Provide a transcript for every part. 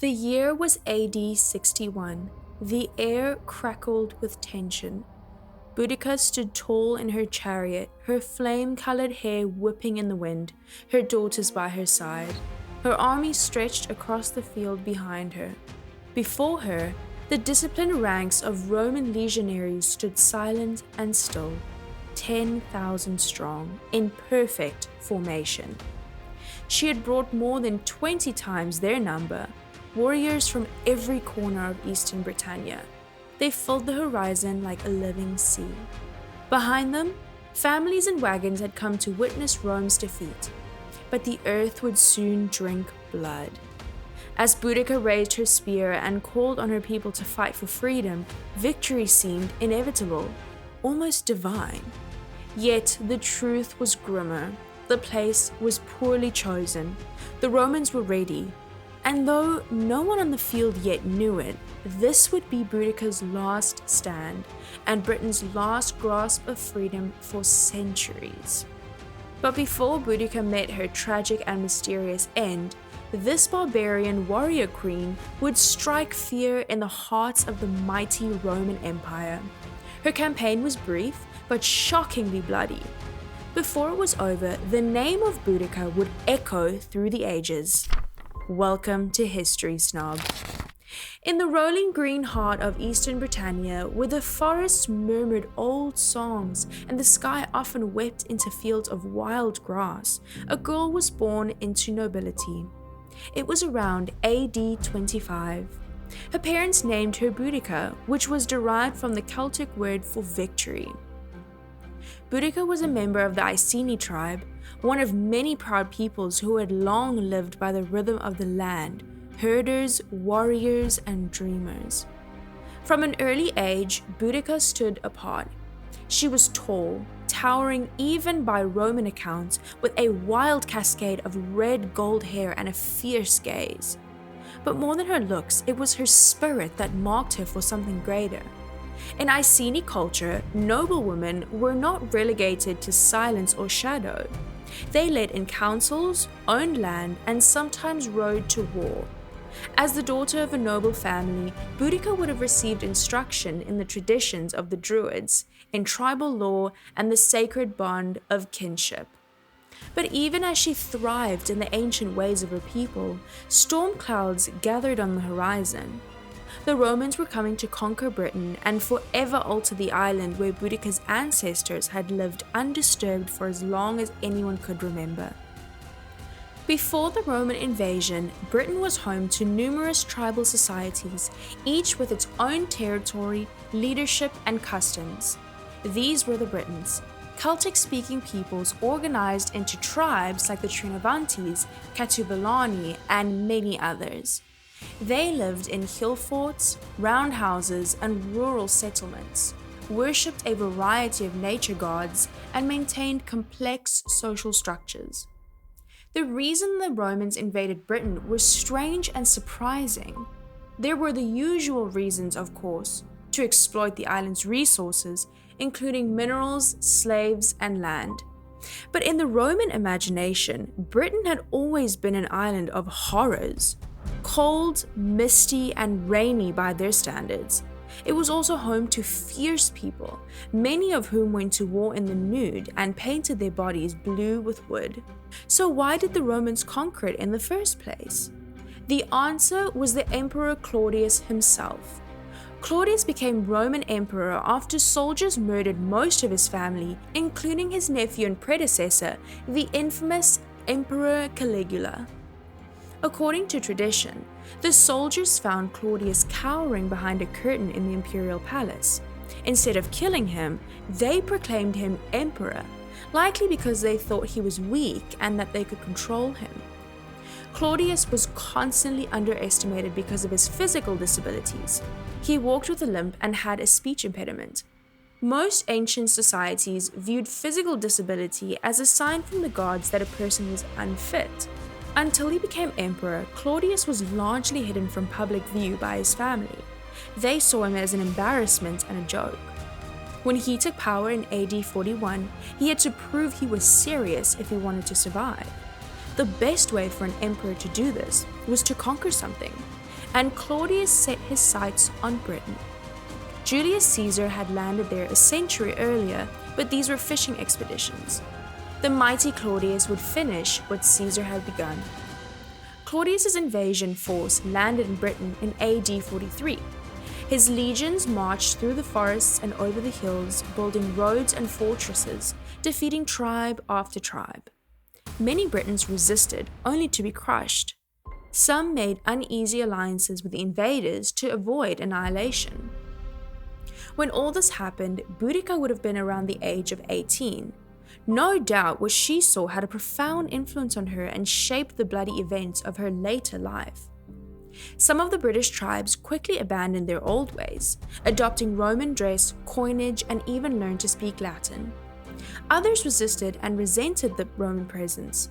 The year was AD 61. The air crackled with tension. Boudica stood tall in her chariot, her flame-colored hair whipping in the wind, her daughters by her side. Her army stretched across the field behind her. Before her, the disciplined ranks of Roman legionaries stood silent and still, 10,000 strong, in perfect formation. She had brought more than 20 times their number, warriors from every corner of eastern Britannia. They filled the horizon like a living sea. Behind them, families and wagons had come to witness Rome's defeat, but the earth would soon drink blood. As Boudica raised her spear and called on her people to fight for freedom, victory seemed inevitable, almost divine. Yet the truth was grimmer. The place was poorly chosen. The Romans were ready, and though no one on the field yet knew it, this would be Boudica's last stand and Britain's last grasp of freedom for centuries. But before Boudica met her tragic and mysterious end, this barbarian warrior queen would strike fear in the hearts of the mighty Roman Empire. Her campaign was brief, but shockingly bloody. Before it was over, the name of Boudica would echo through the ages. Welcome to history, Snob. In the rolling green heart of eastern Britannia, where the forests murmured old songs and the sky often wept into fields of wild grass, a girl was born into nobility. It was around AD 25. Her parents named her Boudica, which was derived from the Celtic word for victory. Boudica was a member of the Iceni tribe, one of many proud peoples who had long lived by the rhythm of the land, herders, warriors, and dreamers. From an early age, Boudica stood apart. She was tall, towering even by Roman accounts, with a wild cascade of red gold hair and a fierce gaze. But more than her looks, it was her spirit that marked her for something greater. In Iceni culture, noblewomen were not relegated to silence or shadow. They led in councils, owned land, and sometimes rode to war. As the daughter of a noble family, Boudica would have received instruction in the traditions of the Druids, in tribal law, and the sacred bond of kinship. But even as she thrived in the ancient ways of her people, storm clouds gathered on the horizon. The Romans were coming to conquer Britain and forever alter the island where Boudica's ancestors had lived undisturbed for as long as anyone could remember. Before the Roman invasion, Britain was home to numerous tribal societies, each with its own territory, leadership, and customs. These were the Britons, Celtic-speaking peoples organized into tribes like the Trinovantes, Catuvellauni, and many others. They lived in hill forts, roundhouses, and rural settlements, worshipped a variety of nature gods, and maintained complex social structures. The reason the Romans invaded Britain was strange and surprising. There were the usual reasons, of course, to exploit the island's resources, including minerals, slaves, and land. But in the Roman imagination, Britain had always been an island of horrors. Cold, misty, and rainy by their standards. It was also home to fierce people, many of whom went to war in the nude and painted their bodies blue with wood. So why did the Romans conquer it in the first place? The answer was the Emperor Claudius himself. Claudius became Roman emperor after soldiers murdered most of his family, including his nephew and predecessor, the infamous Emperor Caligula. According to tradition, the soldiers found Claudius cowering behind a curtain in the imperial palace. Instead of killing him, they proclaimed him emperor, likely because they thought he was weak and that they could control him. Claudius was constantly underestimated because of his physical disabilities. He walked with a limp and had a speech impediment. Most ancient societies viewed physical disability as a sign from the gods that a person was unfit. Until he became emperor, Claudius was largely hidden from public view by his family. They saw him as an embarrassment and a joke. When he took power in AD 41, he had to prove he was serious if he wanted to survive. The best way for an emperor to do this was to conquer something, and Claudius set his sights on Britain. Julius Caesar had landed there a century earlier, but these were fishing expeditions. The mighty Claudius would finish what Caesar had begun. Claudius's invasion force landed in Britain in AD 43. His legions marched through the forests and over the hills, building roads and fortresses, defeating tribe after tribe. Many Britons resisted, only to be crushed. Some made uneasy alliances with the invaders to avoid annihilation. When all this happened, Boudica would have been around the age of 18. No doubt what she saw had a profound influence on her and shaped the bloody events of her later life. Some of the British tribes quickly abandoned their old ways, adopting Roman dress, coinage, and even learned to speak Latin. Others resisted and resented the Roman presence.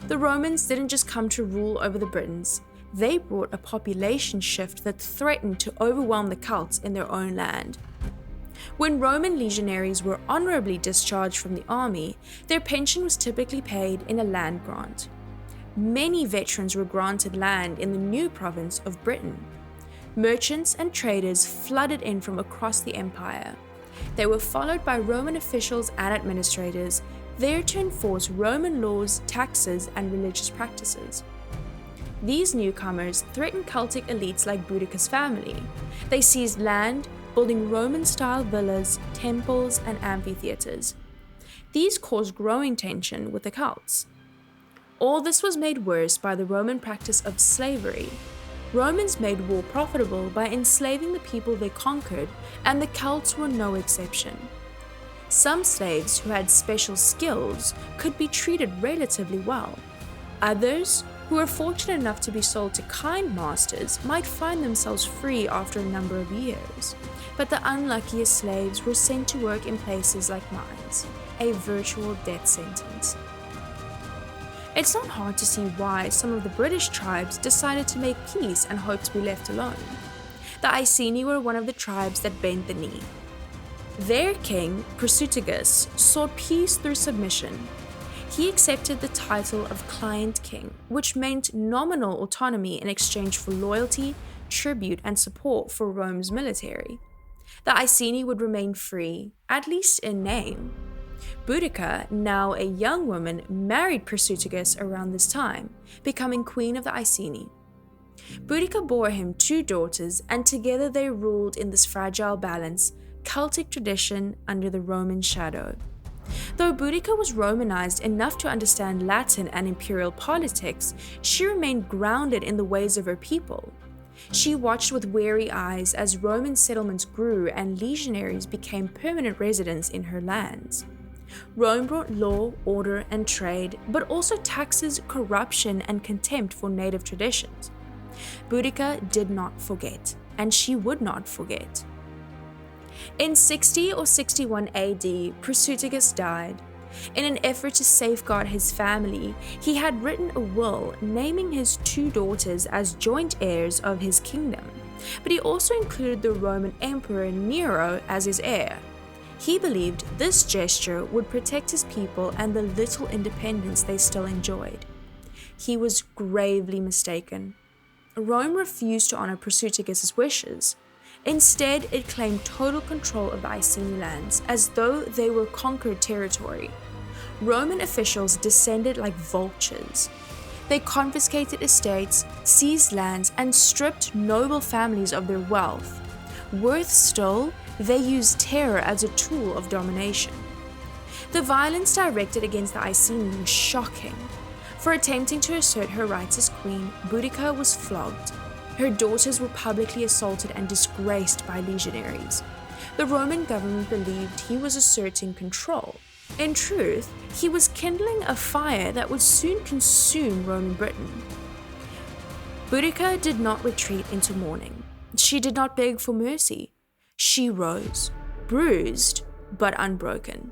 The Romans didn't just come to rule over the Britons, they brought a population shift that threatened to overwhelm the Celts in their own land. When Roman legionaries were honorably discharged from the army, their pension was typically paid in a land grant. Many veterans were granted land in the new province of Britain. Merchants and traders flooded in from across the empire. They were followed by Roman officials and administrators, there to enforce Roman laws, taxes, and religious practices. These newcomers threatened Celtic elites like Boudica's family. They seized land, building Roman-style villas, temples, and amphitheaters. These caused growing tension with the Celts. All this was made worse by the Roman practice of slavery. Romans made war profitable by enslaving the people they conquered, and the Celts were no exception. Some slaves who had special skills could be treated relatively well. Others, who were fortunate enough to be sold to kind masters, might find themselves free after a number of years. But the unluckiest slaves were sent to work in places like mines, a virtual death sentence. It's not hard to see why some of the British tribes decided to make peace and hoped to be left alone. The Iceni were one of the tribes that bent the knee. Their king, Prasutagus, sought peace through submission. He accepted the title of client king, which meant nominal autonomy in exchange for loyalty, tribute, and support for Rome's military. The Iceni would remain free, at least in name. Boudica, now a young woman, married Prasutagus around this time, becoming queen of the Iceni. Boudica bore him 2 daughters, and together they ruled in this fragile balance, Celtic tradition under the Roman shadow. Though Boudica was Romanized enough to understand Latin and imperial politics, she remained grounded in the ways of her people. She watched with weary eyes as Roman settlements grew and legionaries became permanent residents in her lands. Rome brought law, order, and trade, but also taxes, corruption, and contempt for native traditions. Boudica did not forget, and she would not forget. In 60 or 61 AD, Prasutagus died. In an effort to safeguard his family, he had written a will naming his 2 daughters as joint heirs of his kingdom, but he also included the Roman Emperor Nero as his heir. He believed this gesture would protect his people and the little independence they still enjoyed. He was gravely mistaken. Rome refused to honor Prasutagus' wishes. Instead, it claimed total control of the Iceni lands, as though they were conquered territory. Roman officials descended like vultures. They confiscated estates, seized lands, and stripped noble families of their wealth. Worse still, they used terror as a tool of domination. The violence directed against the Iceni was shocking. For attempting to assert her rights as queen, Boudica was flogged. Her daughters were publicly assaulted and disgraced by legionaries. The Roman government believed he was asserting control. In truth, he was kindling a fire that would soon consume Roman Britain. Boudica did not retreat into mourning. She did not beg for mercy. She rose, bruised but unbroken.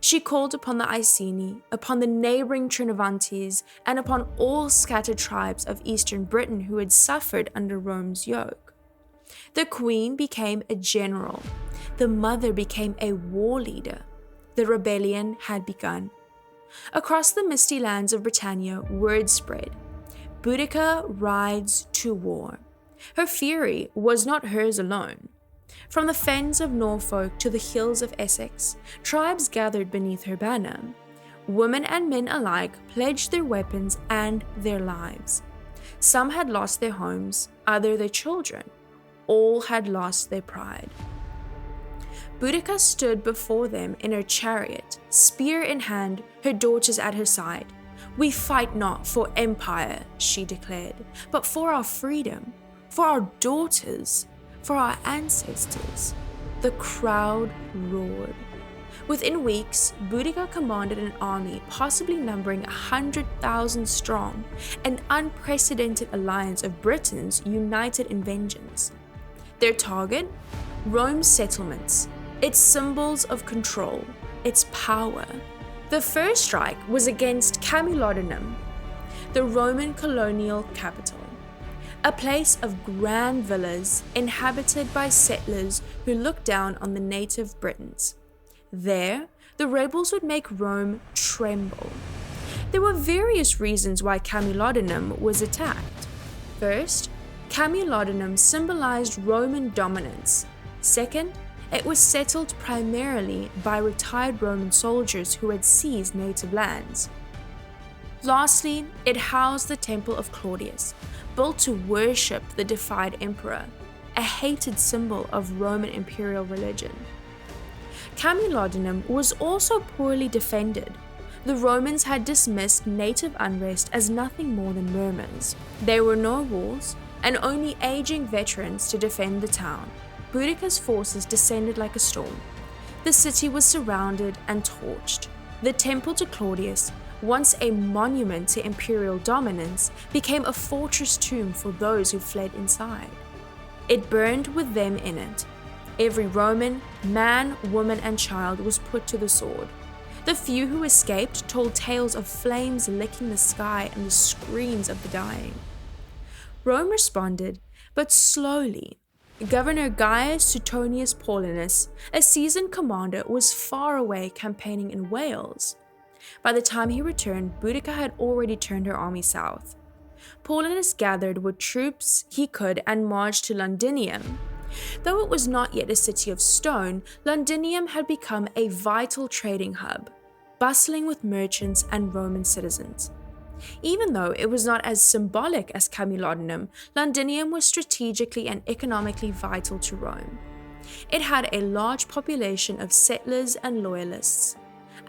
She called upon the Iceni, upon the neighboring Trinovantes, and upon all scattered tribes of eastern Britain who had suffered under Rome's yoke. The queen became a general. The mother became a war leader. The rebellion had begun. Across the misty lands of Britannia, word spread. Boudica rides to war. Her fury was not hers alone. From the fens of Norfolk to the hills of Essex, tribes gathered beneath her banner. Women and men alike pledged their weapons and their lives. Some had lost their homes, others their children. All had lost their pride. Boudica stood before them in her chariot, spear in hand, her daughters at her side. "We fight not for empire," she declared, "but for our freedom, for our daughters, for our ancestors." The crowd roared. Within weeks, Boudica commanded an army possibly numbering 100,000 strong, an unprecedented alliance of Britons united in vengeance. Their target? Rome's settlements, its symbols of control, its power. The first strike was against Camulodunum, the Roman colonial capital, a place of grand villas inhabited by settlers who looked down on the native Britons. There, the rebels would make Rome tremble. There were various reasons why Camulodunum was attacked. First, Camulodunum symbolized Roman dominance. Second, it was settled primarily by retired Roman soldiers who had seized native lands. Lastly, it housed the Temple of Claudius, built to worship the defied emperor, a hated symbol of Roman imperial religion. Camulodunum was also poorly defended. The Romans had dismissed native unrest as nothing more than murmurs. There were no walls, and only aging veterans to defend the town. Boudica's forces descended like a storm. The city was surrounded and torched. The temple to Claudius, once a monument to imperial dominance, became a fortress tomb for those who fled inside. It burned with them in it. Every Roman, man, woman, and child was put to the sword. The few who escaped told tales of flames licking the sky and the screams of the dying. Rome responded, but slowly. Governor Gaius Suetonius Paulinus, a seasoned commander, was far away campaigning in Wales. By the time he returned, Boudica had already turned her army south. Paulinus gathered what troops he could and marched to Londinium. Though it was not yet a city of stone, Londinium had become a vital trading hub, bustling with merchants and Roman citizens. Even though it was not as symbolic as Camulodunum, Londinium was strategically and economically vital to Rome. It had a large population of settlers and loyalists.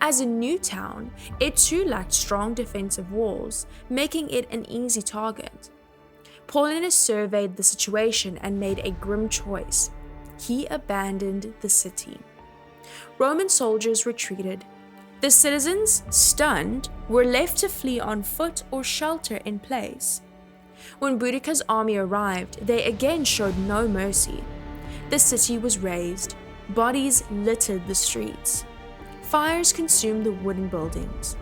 As a new town, it too lacked strong defensive walls, making it an easy target. Paulinus surveyed the situation and made a grim choice. He abandoned the city. Roman soldiers retreated. The citizens, stunned, were left to flee on foot or shelter in place. When Boudica's army arrived, they again showed no mercy. The city was razed. Bodies littered the streets. Fires consumed the wooden buildings.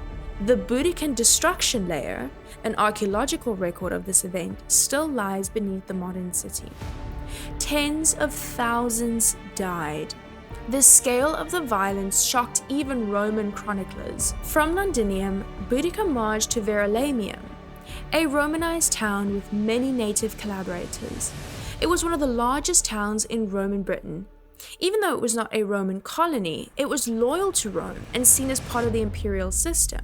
The Boudican destruction layer, an archaeological record of this event, still lies beneath the modern city. Tens of thousands died. The scale of the violence shocked even Roman chroniclers. From Londinium, Boudica marched to Verulamium, a Romanized town with many native collaborators. It was one of the largest towns in Roman Britain. Even though it was not a Roman colony, it was loyal to Rome and seen as part of the imperial system.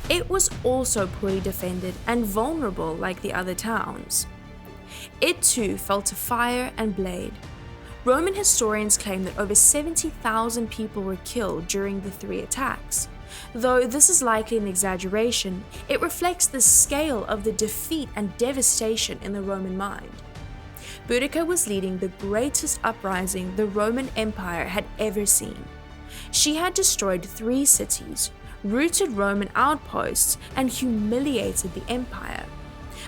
It was also poorly defended and vulnerable like the other towns. It too fell to fire and blade. Roman historians claim that over 70,000 people were killed during the 3 attacks. Though this is likely an exaggeration, it reflects the scale of the defeat and devastation in the Roman mind. Boudica was leading the greatest uprising the Roman Empire had ever seen. She had destroyed 3 cities, routed Roman outposts, and humiliated the empire.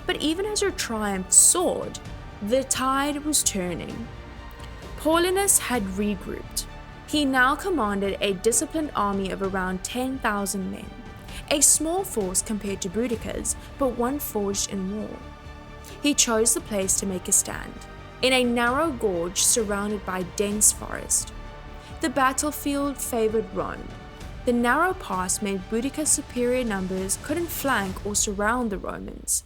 But even as her triumph soared, the tide was turning. Paulinus had regrouped. He now commanded a disciplined army of around 10,000 men, a small force compared to Boudica's, but one forged in war. He chose the place to make a stand, in a narrow gorge surrounded by dense forest. The battlefield favored Rome. The narrow pass meant Boudica's superior numbers couldn't flank or surround the Romans.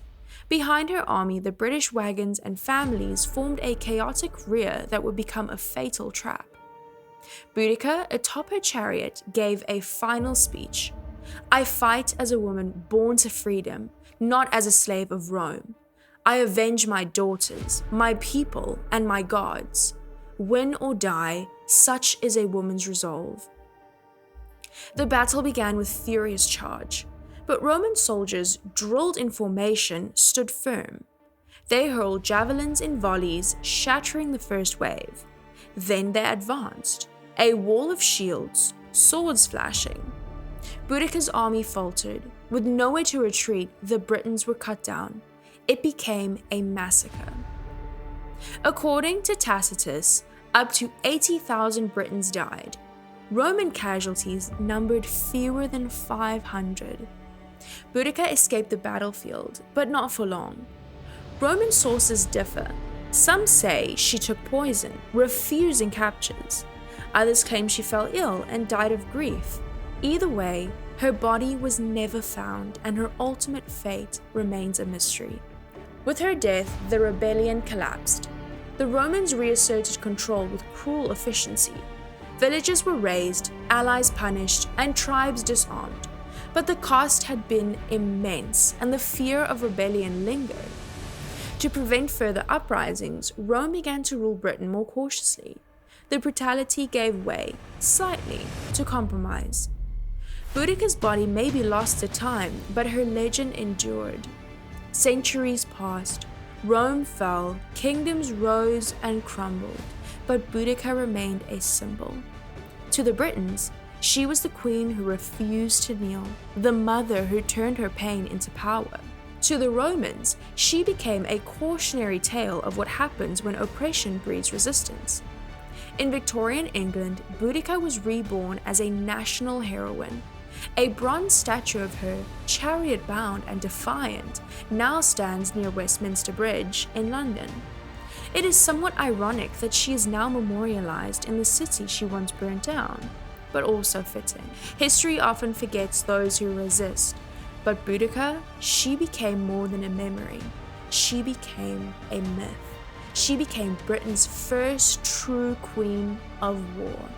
Behind her army, the British wagons and families formed a chaotic rear that would become a fatal trap. Boudica, atop her chariot, gave a final speech. "I fight as a woman born to freedom, not as a slave of Rome. I avenge my daughters, my people, and my gods. Win or die, such is a woman's resolve." The battle began with furious charge, but Roman soldiers, drilled in formation, stood firm. They hurled javelins in volleys, shattering the first wave. Then they advanced, a wall of shields, swords flashing. Boudica's army faltered. With nowhere to retreat, the Britons were cut down. It became a massacre. According to Tacitus, up to 80,000 Britons died. Roman casualties numbered fewer than 500. Boudica escaped the battlefield, but not for long. Roman sources differ. Some say she took poison, refusing captures. Others claim she fell ill and died of grief. Either way, her body was never found, and her ultimate fate remains a mystery. With her death, the rebellion collapsed. The Romans reasserted control with cruel efficiency. Villages were razed, allies punished, and tribes disarmed. But the cost had been immense, and the fear of rebellion lingered. To prevent further uprisings, Rome began to rule Britain more cautiously. The brutality gave way, slightly, to compromise. Boudica's body may be lost to time, but her legend endured. Centuries passed, Rome fell, kingdoms rose and crumbled, but Boudica remained a symbol. To the Britons, she was the queen who refused to kneel, the mother who turned her pain into power. To the Romans, she became a cautionary tale of what happens when oppression breeds resistance. In Victorian England, Boudica was reborn as a national heroine. A bronze statue of her, chariot-bound and defiant, now stands near Westminster Bridge in London. It is somewhat ironic that she is now memorialized in the city she once burnt down, but also fitting. History often forgets those who resist, but Boudica, she became more than a memory. She became a myth. She became Britain's first true queen of war.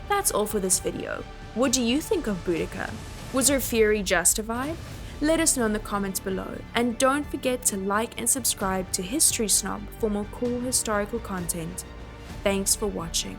That's all for this video. What do you think of Boudica? Was her fury justified? Let us know in the comments below, and don't forget to like and subscribe to History Snob for more cool historical content. Thanks for watching.